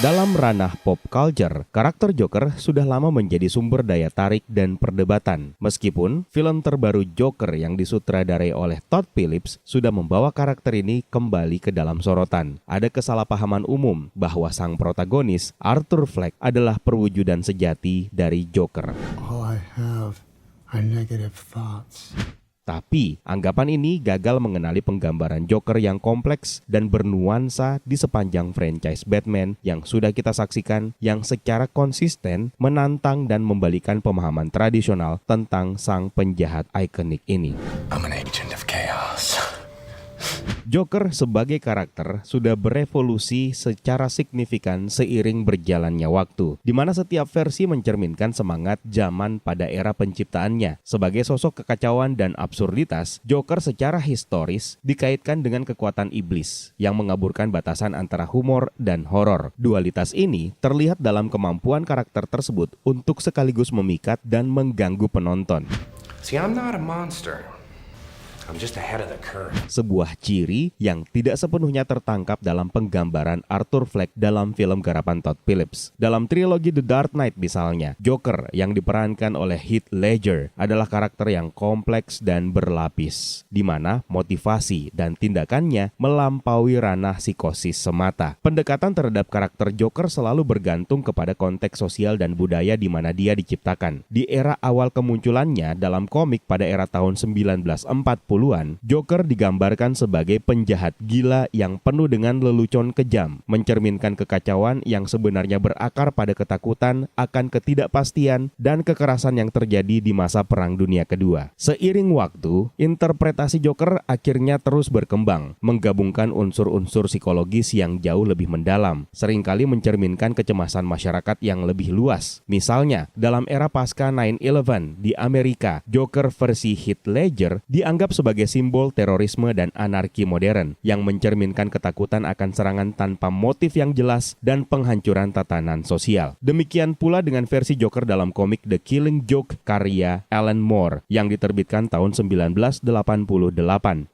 Dalam ranah pop culture, karakter Joker sudah lama menjadi sumber daya tarik dan perdebatan. Meskipun film terbaru Joker yang disutradarai oleh Todd Phillips sudah membawa karakter ini kembali ke dalam sorotan. Ada kesalahpahaman umum bahwa sang protagonis, Arthur Fleck, adalah perwujudan sejati dari Joker. All I have are negative thoughts. Tapi, anggapan ini gagal mengenali penggambaran Joker yang kompleks dan bernuansa di sepanjang franchise Batman yang sudah kita saksikan, yang secara konsisten menantang dan membalikan pemahaman tradisional tentang sang penjahat ikonik ini. I'm an agent of chaos. Joker sebagai karakter sudah berevolusi secara signifikan seiring berjalannya waktu, di mana setiap versi mencerminkan semangat zaman pada era penciptaannya. Sebagai sosok kekacauan dan absurditas, Joker secara historis dikaitkan dengan kekuatan iblis yang mengaburkan batasan antara humor dan horor. Dualitas ini terlihat dalam kemampuan karakter tersebut untuk sekaligus memikat dan mengganggu penonton. See, I'm not a monster. I'm just ahead of the curve. Sebuah ciri yang tidak sepenuhnya tertangkap dalam penggambaran Arthur Fleck dalam film garapan Todd Phillips. Dalam trilogi The Dark Knight misalnya, Joker yang diperankan oleh Heath Ledger adalah karakter yang kompleks dan berlapis, di mana motivasi dan tindakannya melampaui ranah psikosis semata. Pendekatan terhadap karakter Joker selalu bergantung kepada konteks sosial dan budaya di mana dia diciptakan. Di era awal kemunculannya dalam komik pada era tahun 1940-an, Joker digambarkan sebagai penjahat gila yang penuh dengan lelucon kejam, mencerminkan kekacauan yang sebenarnya berakar pada ketakutan akan ketidakpastian dan kekerasan yang terjadi di masa Perang Dunia Kedua. Seiring waktu, interpretasi Joker akhirnya terus berkembang, menggabungkan unsur-unsur psikologis yang jauh lebih mendalam, seringkali mencerminkan kecemasan masyarakat yang lebih luas. Misalnya, dalam era pasca 9/11 di Amerika, Joker versi Heath Ledger dianggap sebagai simbol terorisme dan anarki modern yang mencerminkan ketakutan akan serangan tanpa motif yang jelas dan penghancuran tatanan sosial. Demikian pula dengan versi Joker dalam komik The Killing Joke karya Alan Moore yang diterbitkan tahun 1988,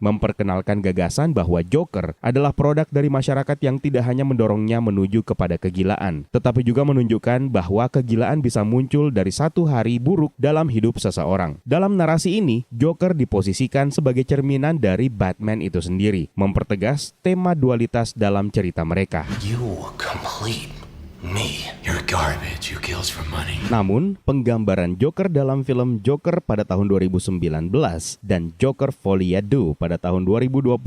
memperkenalkan gagasan bahwa Joker adalah produk dari masyarakat yang tidak hanya mendorongnya menuju kepada kegilaan, tetapi juga menunjukkan bahwa kegilaan bisa muncul dari satu hari buruk dalam hidup seseorang. Dalam narasi ini, Joker diposisikan sebagai cerminan dari Batman itu sendiri, mempertegas tema dualitas dalam cerita mereka. You complete me. You're garbage. You kills for money. Namun, penggambaran Joker dalam film Joker pada tahun 2019 dan Joker Folie à Deux pada tahun 2024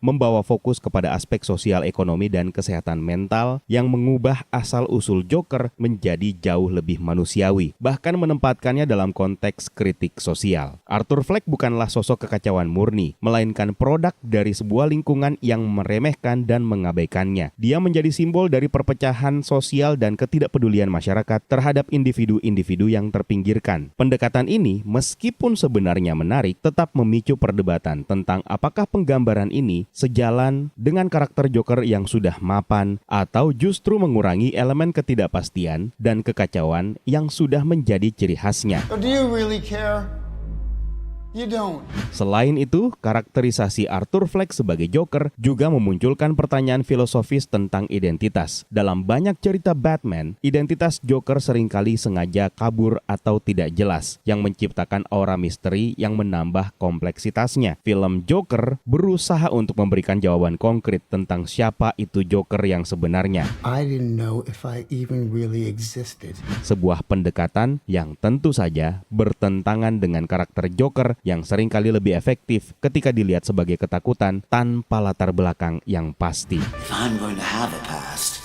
membawa fokus kepada aspek sosial ekonomi dan kesehatan mental yang mengubah asal-usul Joker menjadi jauh lebih manusiawi, bahkan menempatkannya dalam konteks kritik sosial. Arthur Fleck bukanlah sosok kekacauan murni, melainkan produk dari sebuah lingkungan yang meremehkan dan mengabaikannya. Dia menjadi simbol dari perpecahan sosial dan ketidakpedulian masyarakat terhadap individu-individu yang terpinggirkan. Pendekatan ini, meskipun sebenarnya menarik, tetap memicu perdebatan tentang apakah penggambaran ini sejalan dengan karakter Joker yang sudah mapan atau justru mengurangi elemen ketidakpastian dan kekacauan yang sudah menjadi ciri khasnya. So do you really care? You don't. Selain itu, karakterisasi Arthur Fleck sebagai Joker juga memunculkan pertanyaan filosofis tentang identitas. Dalam banyak cerita Batman, identitas Joker seringkali sengaja kabur atau tidak jelas, yang menciptakan aura misteri yang menambah kompleksitasnya. Film Joker berusaha untuk memberikan jawaban konkret tentang siapa itu Joker yang sebenarnya. I didn't know if I even really existed. Sebuah pendekatan yang tentu saja bertentangan dengan karakter Joker yang seringkali lebih efektif ketika dilihat sebagai ketakutan tanpa latar belakang yang pasti. If I'm going to have a past,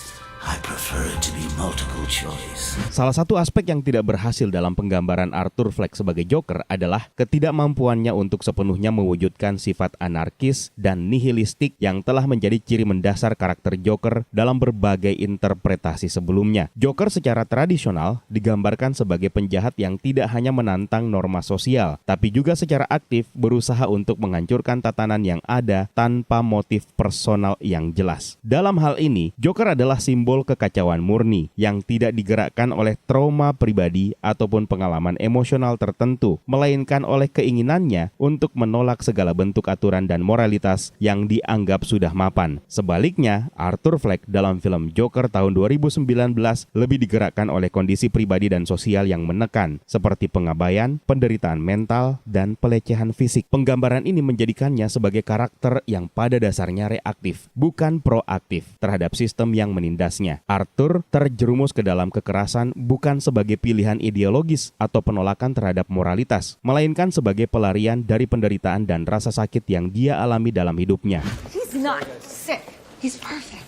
I prefer it to be multiple choice. Salah satu aspek yang tidak berhasil dalam penggambaran Arthur Fleck sebagai Joker adalah ketidakmampuannya untuk sepenuhnya mewujudkan sifat anarkis dan nihilistik yang telah menjadi ciri mendasar karakter Joker dalam berbagai interpretasi sebelumnya. Joker secara tradisional digambarkan sebagai penjahat yang tidak hanya menantang norma sosial, tapi juga secara aktif berusaha untuk menghancurkan tatanan yang ada tanpa motif personal yang jelas. Dalam hal ini, Joker adalah simbol simbol kekacauan murni yang tidak digerakkan oleh trauma pribadi ataupun pengalaman emosional tertentu, melainkan oleh keinginannya untuk menolak segala bentuk aturan dan moralitas yang dianggap sudah mapan. Sebaliknya, Arthur Fleck dalam film Joker tahun 2019 lebih digerakkan oleh kondisi pribadi dan sosial yang menekan, seperti pengabaian, penderitaan mental, dan pelecehan fisik. Penggambaran ini menjadikannya sebagai karakter yang pada dasarnya reaktif, bukan proaktif terhadap sistem yang menindasnya. Arthur terjerumus ke dalam kekerasan bukan sebagai pilihan ideologis atau penolakan terhadap moralitas, melainkan sebagai pelarian dari penderitaan dan rasa sakit yang dia alami dalam hidupnya. He's not sick. He's perfect.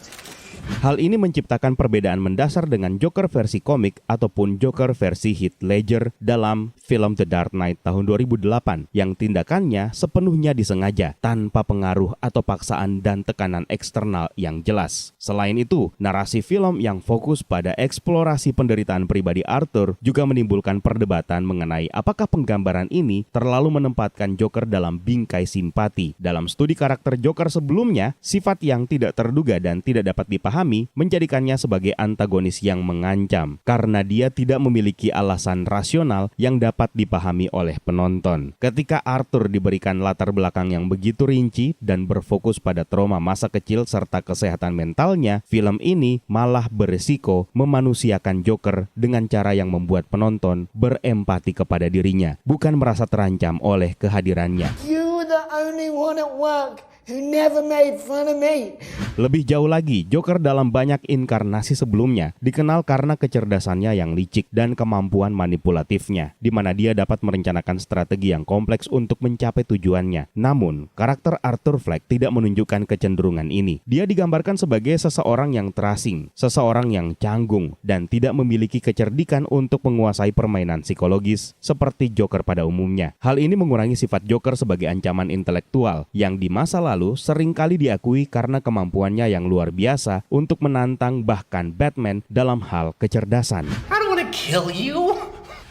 Hal ini menciptakan perbedaan mendasar dengan Joker versi komik ataupun Joker versi Heath Ledger dalam film The Dark Knight tahun 2008 yang tindakannya sepenuhnya disengaja tanpa pengaruh atau paksaan dan tekanan eksternal yang jelas. Selain itu, narasi film yang fokus pada eksplorasi penderitaan pribadi Arthur juga menimbulkan perdebatan mengenai apakah penggambaran ini terlalu menempatkan Joker dalam bingkai simpati. Dalam studi karakter Joker sebelumnya, sifat yang tidak terduga dan tidak dapat dipahami menjadikannya sebagai antagonis yang mengancam karena dia tidak memiliki alasan rasional yang dapat dipahami oleh penonton. Ketika Arthur diberikan latar belakang yang begitu rinci dan berfokus pada trauma masa kecil serta kesehatan mentalnya, film ini malah beresiko memanusiakan Joker dengan cara yang membuat penonton berempati kepada dirinya, bukan merasa terancam oleh kehadirannya. You were the only one at work who never made fun of me. Lebih jauh lagi, Joker dalam banyak inkarnasi sebelumnya dikenal karena kecerdasannya yang licik dan kemampuan manipulatifnya, di mana dia dapat merencanakan strategi yang kompleks untuk mencapai tujuannya. Namun, karakter Arthur Fleck tidak menunjukkan kecenderungan ini. Dia digambarkan sebagai seseorang yang terasing, seseorang yang canggung, dan tidak memiliki kecerdikan untuk menguasai permainan psikologis seperti Joker pada umumnya. Hal ini mengurangi sifat Joker sebagai ancaman intelektual yang di masa lalu seringkali diakui karena kemampuannya yang luar biasa untuk menantang bahkan Batman dalam hal kecerdasan. I don't want to kill you.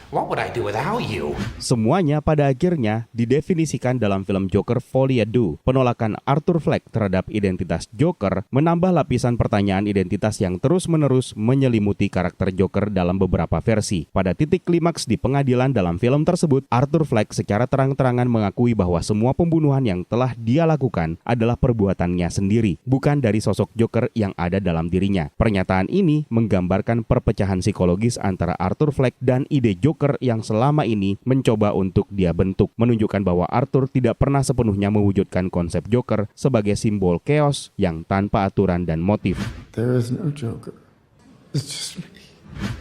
What would I do without you? Semuanya pada akhirnya didefinisikan dalam film Joker Folie à Deux. Penolakan Arthur Fleck terhadap identitas Joker menambah lapisan pertanyaan identitas yang terus-menerus menyelimuti karakter Joker dalam beberapa versi. Pada titik klimaks di pengadilan dalam film tersebut, Arthur Fleck secara terang-terangan mengakui bahwa semua pembunuhan yang telah dia lakukan adalah perbuatannya sendiri, bukan dari sosok Joker yang ada dalam dirinya. Pernyataan ini menggambarkan perpecahan psikologis antara Arthur Fleck dan ide Joker yang selama ini mencoba untuk dia bentuk, menunjukkan bahwa Arthur tidak pernah sepenuhnya mewujudkan konsep Joker sebagai simbol chaos yang tanpa aturan dan motif. There is no Joker. It's just me.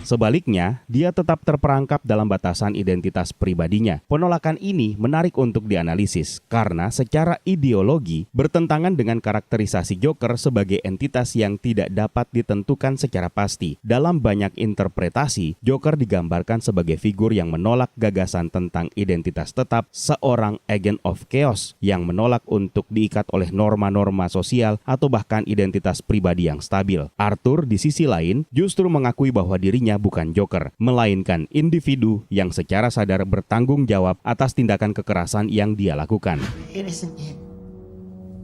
Sebaliknya, dia tetap terperangkap dalam batasan identitas pribadinya. Penolakan ini menarik untuk dianalisis karena secara ideologi bertentangan dengan karakterisasi Joker sebagai entitas yang tidak dapat ditentukan secara pasti. Dalam banyak interpretasi, Joker digambarkan sebagai figur yang menolak gagasan tentang identitas tetap, seorang agent of chaos yang menolak untuk diikat oleh norma-norma sosial atau bahkan identitas pribadi yang stabil. Arthur di sisi lain justru mengakui bahwa dirinya bukan Joker, melainkan individu yang secara sadar bertanggung jawab atas tindakan kekerasan yang dia lakukan. It isn't you.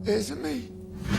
It isn't me.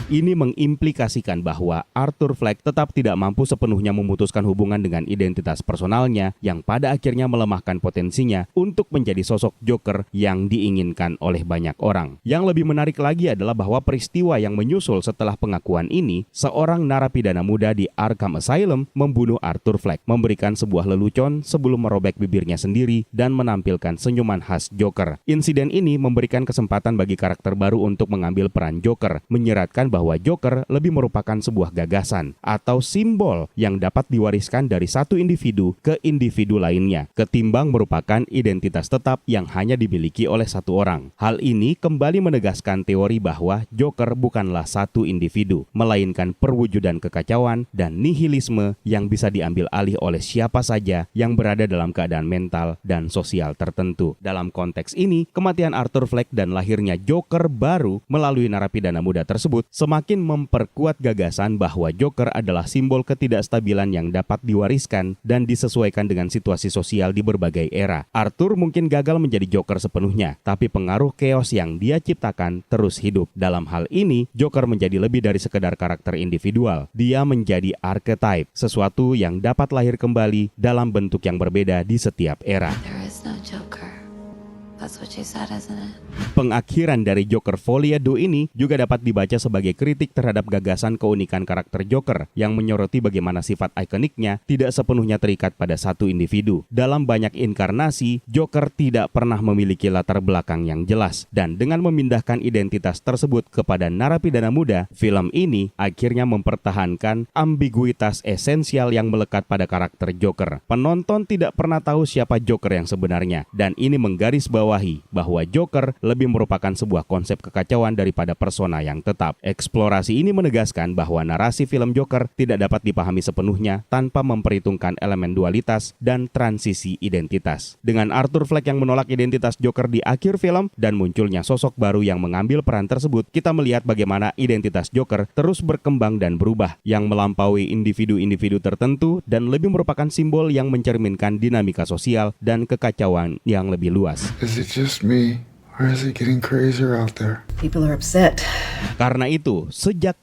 Ini mengimplikasikan bahwa Arthur Fleck tetap tidak mampu sepenuhnya memutuskan hubungan dengan identitas personalnya yang pada akhirnya melemahkan potensinya untuk menjadi sosok Joker yang diinginkan oleh banyak orang. Yang lebih menarik lagi adalah bahwa peristiwa yang menyusul setelah pengakuan ini, seorang narapidana muda di Arkham Asylum membunuh Arthur Fleck, memberikan sebuah lelucon sebelum merobek bibirnya sendiri dan menampilkan senyuman khas Joker. Insiden ini memberikan kesempatan bagi karakter baru untuk mengambil peran Joker, menyeratkan bahwa Joker lebih merupakan sebuah gagasan atau simbol yang dapat diwariskan dari satu individu ke individu lainnya, ketimbang merupakan identitas tetap yang hanya dimiliki oleh satu orang. Hal ini kembali menegaskan teori bahwa Joker bukanlah satu individu, melainkan perwujudan kekacauan dan nihilisme yang bisa diambil alih oleh siapa saja yang berada dalam keadaan mental dan sosial tertentu. Dalam konteks ini, kematian Arthur Fleck dan lahirnya Joker baru melalui narapidana muda tersebut tersebut semakin memperkuat gagasan bahwa Joker adalah simbol ketidakstabilan yang dapat diwariskan dan disesuaikan dengan situasi sosial di berbagai era. Arthur mungkin gagal menjadi Joker sepenuhnya, tapi pengaruh chaos yang dia ciptakan terus hidup. Dalam hal ini, Joker menjadi lebih dari sekedar karakter individual. Dia menjadi archetype, sesuatu yang dapat lahir kembali dalam bentuk yang berbeda di setiap era. There is no Joker. That's what you said, isn't it? Pengakhiran dari Joker Folie à Deux ini juga dapat dibaca sebagai kritik terhadap gagasan keunikan karakter Joker yang menyoroti bagaimana sifat ikoniknya tidak sepenuhnya terikat pada satu individu. Dalam banyak inkarnasi, Joker tidak pernah memiliki latar belakang yang jelas, dan dengan memindahkan identitas tersebut kepada narapidana muda, film ini akhirnya mempertahankan ambiguitas esensial yang melekat pada karakter Joker. Penonton tidak pernah tahu siapa Joker yang sebenarnya, dan ini menggarisbawahi bahwa Joker lebih merupakan sebuah konsep kekacauan daripada persona yang tetap. Eksplorasi ini menegaskan bahwa narasi film Joker tidak dapat dipahami sepenuhnya tanpa memperhitungkan elemen dualitas dan transisi identitas. Dengan Arthur Fleck yang menolak identitas Joker di akhir film dan munculnya sosok baru yang mengambil peran tersebut, kita melihat bagaimana identitas Joker terus berkembang dan berubah, yang melampaui individu-individu tertentu dan lebih merupakan simbol yang mencerminkan dinamika sosial dan kekacauan yang lebih luas. Is it just me, or is it getting crazier out there? People are upset. Karena itu, sejak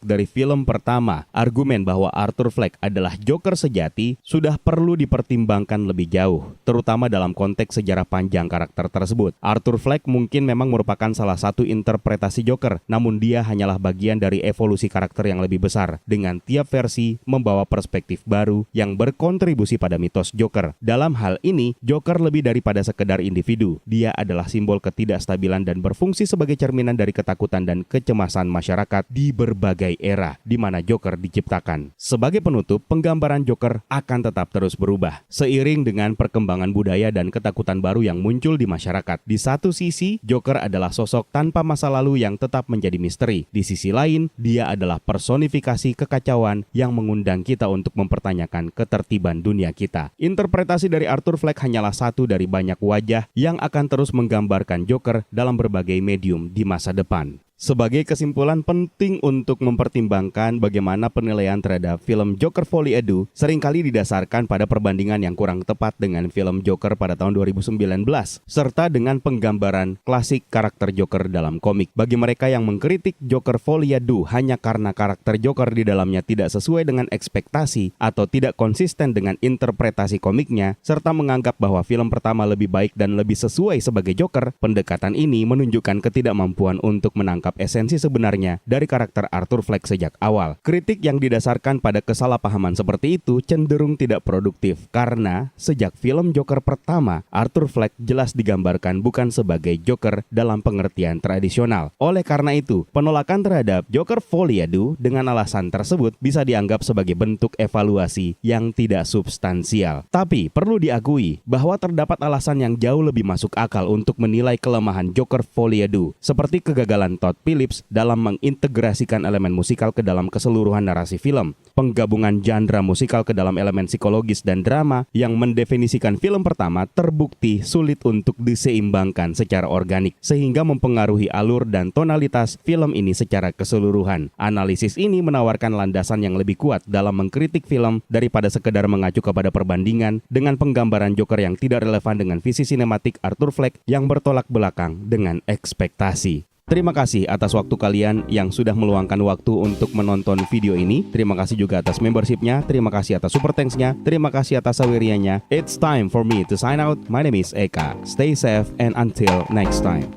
dari film pertama, argumen bahwa Arthur Fleck adalah Joker sejati sudah perlu dipertimbangkan lebih jauh, terutama dalam konteks sejarah panjang karakter tersebut. Arthur Fleck mungkin memang merupakan salah satu interpretasi Joker, namun dia hanyalah bagian dari evolusi karakter yang lebih besar, dengan tiap versi membawa perspektif baru yang berkontribusi pada mitos Joker. Dalam hal ini, Joker lebih daripada sekedar individu. Dia adalah simbol ketidakstabilan dan berfungsi sebagai cerminan dari ketakutan dan kecemasan masyarakat di berbagai era di mana Joker diciptakan. Sebagai penutup, penggambaran Joker akan tetap terus berubah seiring dengan perkembangan budaya dan ketakutan baru yang muncul di masyarakat. Di satu sisi, Joker adalah sosok tanpa masa lalu yang tetap menjadi misteri. Di sisi lain, dia adalah personifikasi kekacauan yang mengundang kita untuk mempertanyakan ketertiban dunia kita. Interpretasi dari Arthur Fleck hanyalah satu dari banyak wajah yang akan terus menggambarkan Joker dalam berbagai medium di masa depan. Sebagai kesimpulan, penting untuk mempertimbangkan bagaimana penilaian terhadap film Joker Folie à Deux seringkali didasarkan pada perbandingan yang kurang tepat dengan film Joker pada tahun 2019, serta dengan penggambaran klasik karakter Joker dalam komik. Bagi mereka yang mengkritik Joker Folie à Deux hanya karena karakter Joker di dalamnya tidak sesuai dengan ekspektasi atau tidak konsisten dengan interpretasi komiknya, serta menganggap bahwa film pertama lebih baik dan lebih sesuai sebagai Joker, pendekatan ini menunjukkan ketidakmampuan untuk menangkap esensi sebenarnya dari karakter Arthur Fleck sejak awal. Kritik yang didasarkan pada kesalahpahaman seperti itu cenderung tidak produktif, karena sejak film Joker pertama, Arthur Fleck jelas digambarkan bukan sebagai Joker dalam pengertian tradisional. Oleh karena itu, penolakan terhadap Joker Folie à Deux dengan alasan tersebut bisa dianggap sebagai bentuk evaluasi yang tidak substansial. Tapi perlu diakui bahwa terdapat alasan yang jauh lebih masuk akal untuk menilai kelemahan Joker Folie à Deux, seperti kegagalan Todd Phillips dalam mengintegrasikan elemen musikal ke dalam keseluruhan narasi film, penggabungan genre musikal ke dalam elemen psikologis dan drama yang mendefinisikan film pertama terbukti sulit untuk diseimbangkan secara organik, sehingga mempengaruhi alur dan tonalitas film ini secara keseluruhan. Analisis ini menawarkan landasan yang lebih kuat dalam mengkritik film daripada sekedar mengacu kepada perbandingan dengan penggambaran Joker yang tidak relevan dengan visi sinematik Arthur Fleck yang bertolak belakang dengan ekspektasi. Terima kasih atas waktu kalian yang sudah meluangkan waktu untuk menonton video ini. Terima kasih juga atas membershipnya, terima kasih atas super thanks-nya, terima kasih atas sawirianya. It's time for me to sign out. My name is Eka. Stay safe and until next time.